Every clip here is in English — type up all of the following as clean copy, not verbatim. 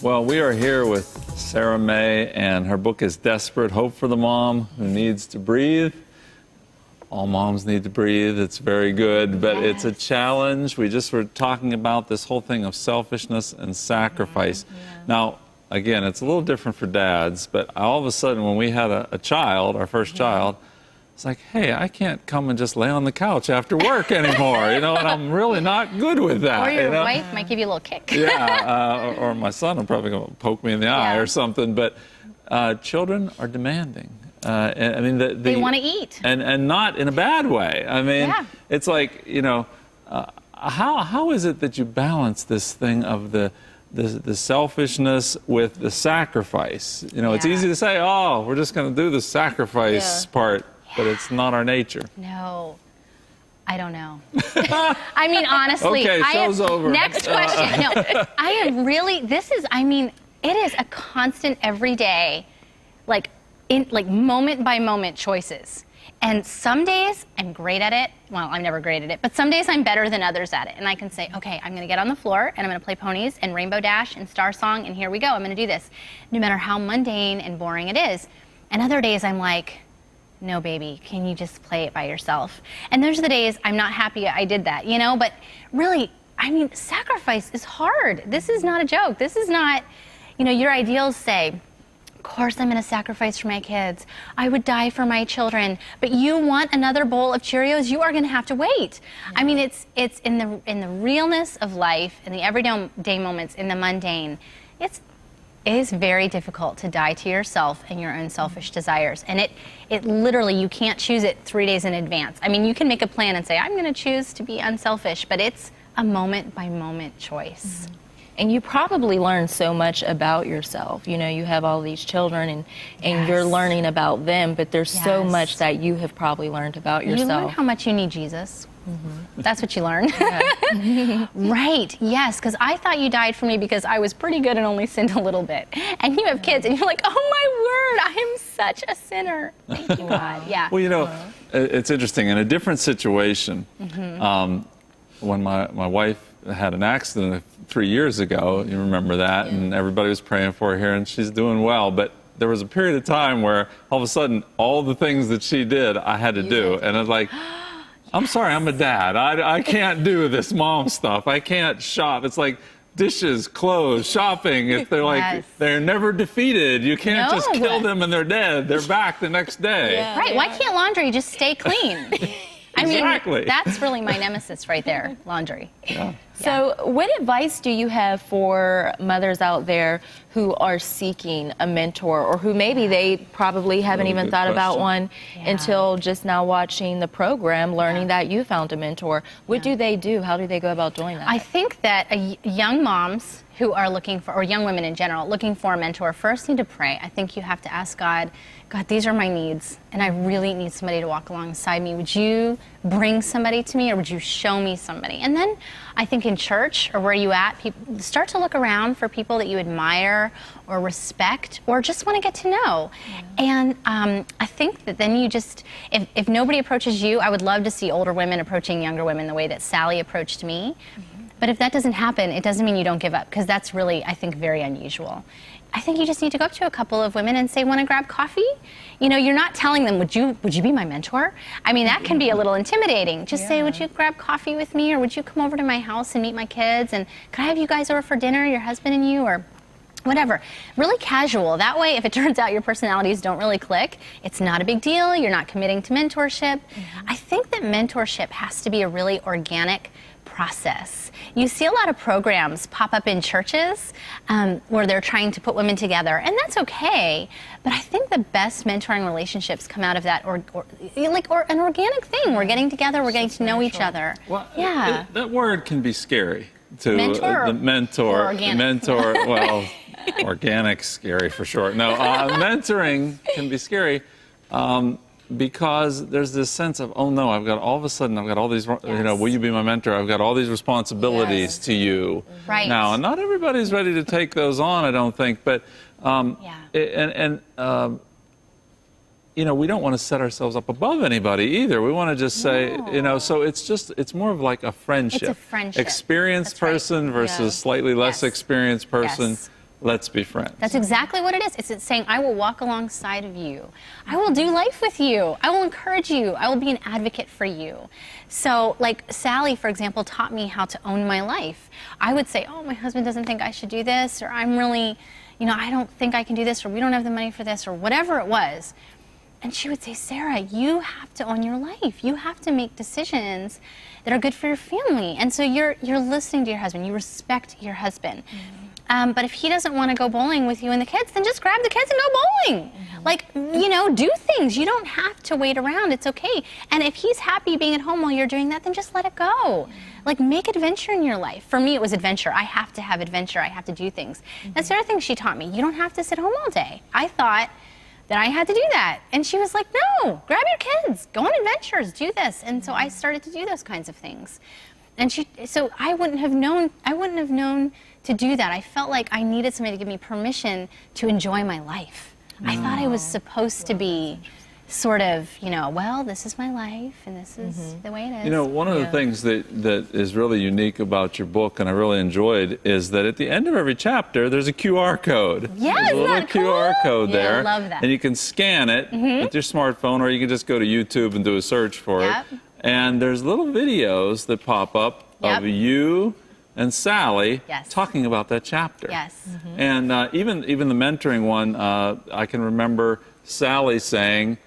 Well, we are here with Sarah May, and her book is Desperate Hope for the Mom Who Needs to Breathe. All moms need to breathe. It's very good, but it's a challenge. We just were talking about this whole thing of selfishness and sacrifice. Now, again, it's a little different for dads, but all of a sudden when we had a child, our first child, it's like, hey, I can't come and just lay on the couch after work anymore, and I'm really not good with that. Or your wife might give you a little kick. Or my son will probably go poke me in the eye or something, but children are demanding. I mean, they want to eat. And not in a bad way. I mean, it's like, how is it that you balance this thing of the selfishness with the sacrifice? It's easy to say, oh, we're just going to do the sacrifice part, but it's not our nature. No. I don't know. I mean, honestly. Okay, show's over. Next question. No, I am really, it is a constant everyday, moment by moment choices. And some days I'm great at it. Well, I'm never great at it, but some days I'm better than others at it. And I can say, okay, I'm gonna get on the floor and I'm gonna play ponies and Rainbow Dash and Star Song, and here we go, I'm gonna do this. No matter how mundane and boring it is. And other days I'm like, no, baby, can you just play it by yourself? And those are the days I'm not happy I did that, but really, I mean, sacrifice is hard. This is not a joke. This is not, your ideals say, of course I'm gonna sacrifice for my kids. I would die for my children. But you want another bowl of Cheerios, you are gonna have to wait. I mean, it's in the realness of life, in the everyday moments, in the mundane, it is very difficult to die to yourself and your own selfish desires. And it literally, you can't choose it 3 days in advance. I mean, you can make a plan and say, I'm gonna choose to be unselfish, but it's a moment by moment choice. And you probably learn so much about yourself. You have all these children and you're learning about them, but there's so much that you have probably learned about yourself. You learn how much you need Jesus. That's what you learn. Right, yes, because I thought you died for me because I was pretty good and only sinned a little bit. And you have kids and you're like, oh my word, I am such a sinner. Thank you, God. Yeah. Well, it's interesting. In a different situation, when my wife had an accident 3 years ago, you remember that, and everybody was praying for her here, and she's doing well, but there was a period of time where all of a sudden all the things that she did I had to do, and it's like, I'm sorry, I'm a dad, I can't do this mom stuff, I can't shop. It's like dishes, clothes, shopping. If they're like, they're never defeated, you can't just kill them and they're dead, they're back the next day. Right, why can't laundry just stay clean? I mean, that's really my nemesis right there, laundry. So what advice do you have for mothers out there who are seeking a mentor, or who maybe they probably haven't even thought about one until just now watching the program, learning that you found a mentor? What do they do? How do they go about doing that? I think that young moms who are looking for, or young women in general, looking for a mentor, first need to pray. I think you have to ask God, these are my needs, and I really need somebody to walk alongside me. Would you bring somebody to me, or would you show me somebody? And then I think in church, or where you at, people start to look around for people that you admire or respect or just want to get to know. And I think that then you just, if nobody approaches you, I would love to see older women approaching younger women the way that Sally approached me. But if that doesn't happen, it doesn't mean you don't give up, because that's really, I think, very unusual. I think you just need to go up to a couple of women and say, want to grab coffee? You're not telling them, would you be my mentor? I mean, that can be a little intimidating. Just say, would you grab coffee with me, or would you come over to my house and meet my kids? And could I have you guys over for dinner, your husband and you, or whatever. Really casual. That way, if it turns out your personalities don't really click, it's not a big deal. You're not committing to mentorship. I think that mentorship has to be a really organic process. You see a lot of programs pop up in churches where they're trying to put women together, and that's okay, but I think the best mentoring relationships come out of that or an organic thing. We're getting together, we're getting to know each other. Well, that word can be scary to mentor, the mentor. Organic? Mentor, well, organic's scary for sure. No, mentoring can be scary. Because there's this sense of, oh no, I've got all these, will you be my mentor? I've got all these responsibilities to you now. And not everybody's ready to take those on, I don't think. But, we don't want to set ourselves up above anybody either. We want to just say, so it's more of like a friendship. It's a friendship. Experienced person versus slightly less experienced person. let's be friends. That's exactly what it is. It's saying, I will walk alongside of you. I will do life with you. I will encourage you. I will be an advocate for you. So, like Sally, for example, taught me how to own my life. I would say, oh, my husband doesn't think I should do this, or I'm really, I don't think I can do this, or we don't have the money for this, or whatever it was. And she would say, Sarah, you have to own your life. You have to make decisions that are good for your family. And so you're listening to your husband. You respect your husband. But if he doesn't want to go bowling with you and the kids, then just grab the kids and go bowling. Like, do things. You don't have to wait around. It's okay. And if he's happy being at home while you're doing that, then just let it go. Like, make adventure in your life. For me, it was adventure. I have to have adventure. I have to do things. That's the other thing she taught me. You don't have to sit home all day. I thought that I had to do that. And she was like, no, grab your kids, go on adventures, do this. And so I started to do those kinds of things. And so I wouldn't have known to do that. I felt like I needed somebody to give me permission to enjoy my life. I thought I was supposed to be sort of, well, this is my life and this is the way it is. One of the things that is really unique about your book, and I really enjoyed, is that at the end of every chapter, there's a QR code. Yeah, there's a little QR code there. I love that. And you can scan it with your smartphone, or you can just go to YouTube and do a search for it. And there's little videos that pop up of you and Sally talking about that chapter. Yes. And even the mentoring one, I can remember Sally saying,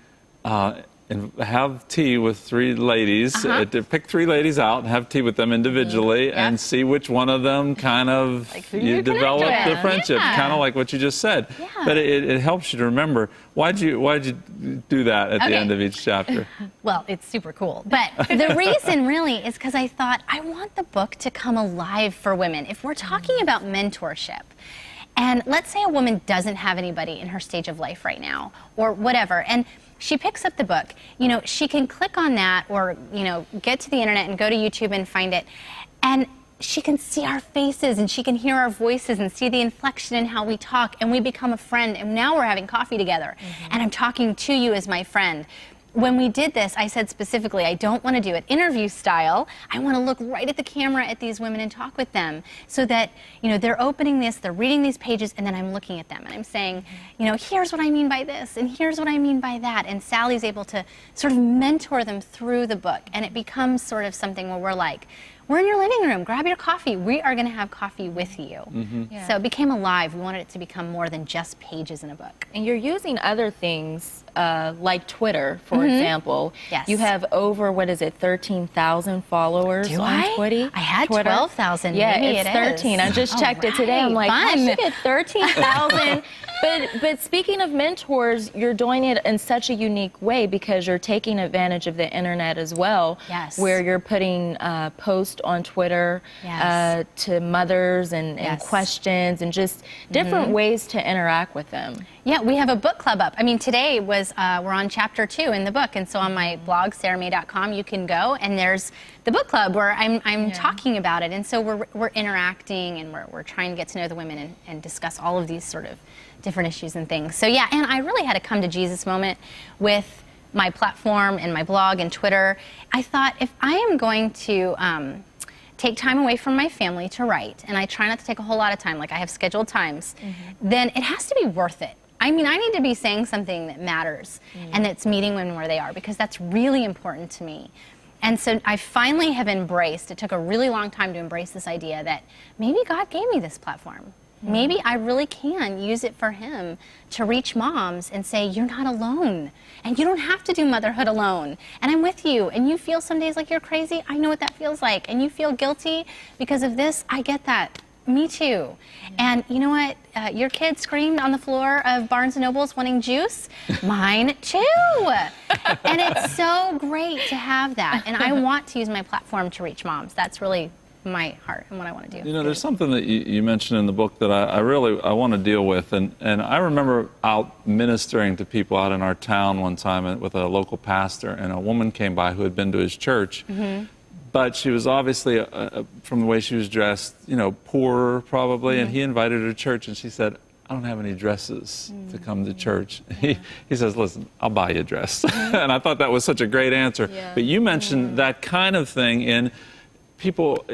and have tea with 3 ladies. Pick 3 ladies out and have tea with them individually and see which one of them kind of you develop the friendship, kind of like what you just said. But it helps you to remember, why'd you do that at the end of each chapter? Well, it's super cool. But the reason really is because I thought I want the book to come alive for women. If we're talking about mentorship, and let's say a woman doesn't have anybody in her stage of life right now, or whatever, and she picks up the book, she can click on that or, get to the internet and go to YouTube and find it. And she can see our faces and she can hear our voices and see the inflection in how we talk, and we become a friend, and now we're having coffee together and I'm talking to you as my friend. When we did this, I said specifically, I don't want to do it interview style. I want to look right at the camera at these women and talk with them so that, they're opening this, they're reading these pages, and then I'm looking at them and I'm saying, here's what I mean by this and here's what I mean by that. And Sally's able to sort of mentor them through the book, and it becomes sort of something where we're like, we're in your living room, grab your coffee. We are going to have coffee with you. So it became alive. We wanted it to become more than just pages in a book. And you're using other things like Twitter, for example. Yes. You have over, 13,000 followers on Twitter. I had 12,000. Yeah, Maybe it's it 13. is. I just checked it today. I'm like, Fun. how'd you get 13,000? But speaking of mentors, you're doing it in such a unique way because you're taking advantage of the internet as well. Yes. Where you're putting posts on Twitter to mothers and questions and just different ways to interact with them. Yeah, we have a book club up. I mean, today was, we're on chapter 2 in the book, and so on my blog, sarahmay.com, you can go, and there's the book club where I'm talking about it, and so we're interacting, and we're trying to get to know the women and discuss all of these sort of different issues and things. So yeah, and I really had a come to Jesus moment with my platform and my blog and Twitter. I thought, if I am going to take time away from my family to write, and I try not to take a whole lot of time, like I have scheduled times, then it has to be worth it. I mean, I need to be saying something that matters and that's meeting women where they are, because that's really important to me. And so I finally have embraced, it took a really long time to embrace this idea that maybe God gave me this platform. Maybe I really can use it for Him to reach moms and say, you're not alone. And you don't have to do motherhood alone. And I'm with you. And you feel some days like you're crazy. I know what that feels like. And you feel guilty because of this. I get that. Me too. And you know what? Your kid screamed on the floor of Barnes & Noble's wanting juice. Mine too. And it's so great to have that. And I want to use my platform to reach moms. That's really my heart and what I want to do. There's something that you mentioned in the book that I really want to deal with, and I remember out ministering to people out in our town one time with a local pastor, and a woman came by who had been to his church, but she was obviously, from the way she was dressed, poorer probably, and he invited her to church, and she said, I don't have any dresses to come to church. He says, listen, I'll buy you a dress. And I thought that was such a great answer. But you mentioned that kind of thing in people,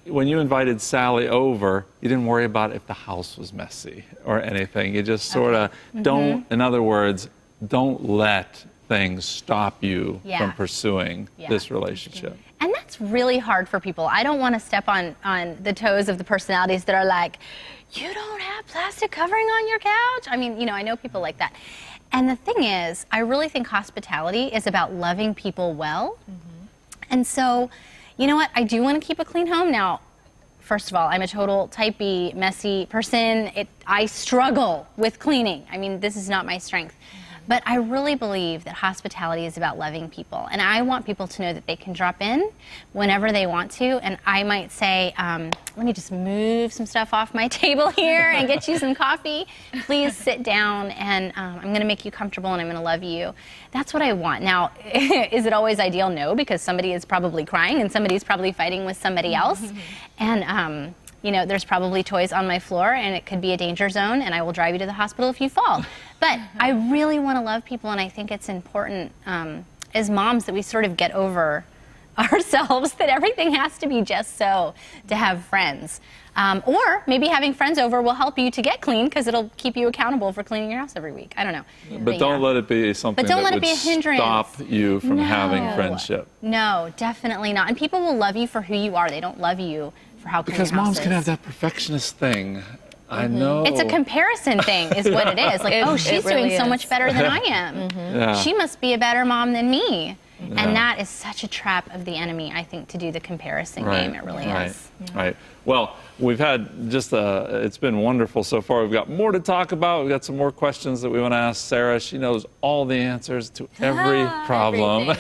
when you invited Sally over, you didn't worry about if the house was messy or anything. You just sort of don't, in other words, don't let things stop you from pursuing this relationship. And that's really hard for people. I don't want to step on the toes of the personalities that are like, you don't have plastic covering on your couch. I mean, you know, I know people like that. And the thing is, I really think hospitality is about loving people well. And so, you know what? I do want to keep a clean home. Now, first of all, I'm a total type B, messy person. I struggle with cleaning. I mean, this is not my strength. But I really believe that hospitality is about loving people. And I want people to know that they can drop in whenever they want to. And I might say, let me just move some stuff off my table here and get you some coffee. Please sit down, and I'm going to make you comfortable, and I'm going to love you. That's what I want. Now, is it always ideal? No, because somebody is probably crying and somebody's probably fighting with somebody else. And you know, there's probably toys on my floor, and it could be a danger zone, and I will drive you to the hospital if you fall. But I really want to love people, and I think it's important as moms that we sort of get over ourselves that everything has to be just so to have friends. Or maybe having friends over will help you to get clean because it'll keep you accountable for cleaning your house every week. I don't know. But don't let it be something that would stop you from having friendship. No, definitely not. And people will love you for who you are. They don't love you for how clean because your house moms is. can have that perfectionist thing. I know. It's a comparison thing is what it is. Like, oh, she's really doing so much better than I am. Yeah. She must be a better mom than me. And that is such a trap of the enemy, I think, to do the comparison game. It really is. Right. Well, we've had just it's been wonderful so far. We've got more to talk about. We've got some more questions that we want to ask Sarah. She knows all the answers to every problem.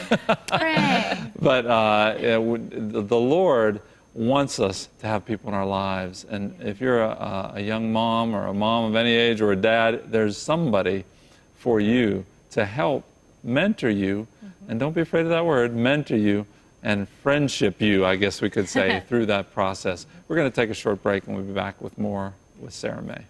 But the Lord wants us to have people in our lives. And if you're a young mom or a mom of any age or a dad, there's somebody for you to help mentor you. And don't be afraid of that word, mentor you and friendship you, I guess we could say, through that process. We're going to take a short break, and we'll be back with more with Sarah May.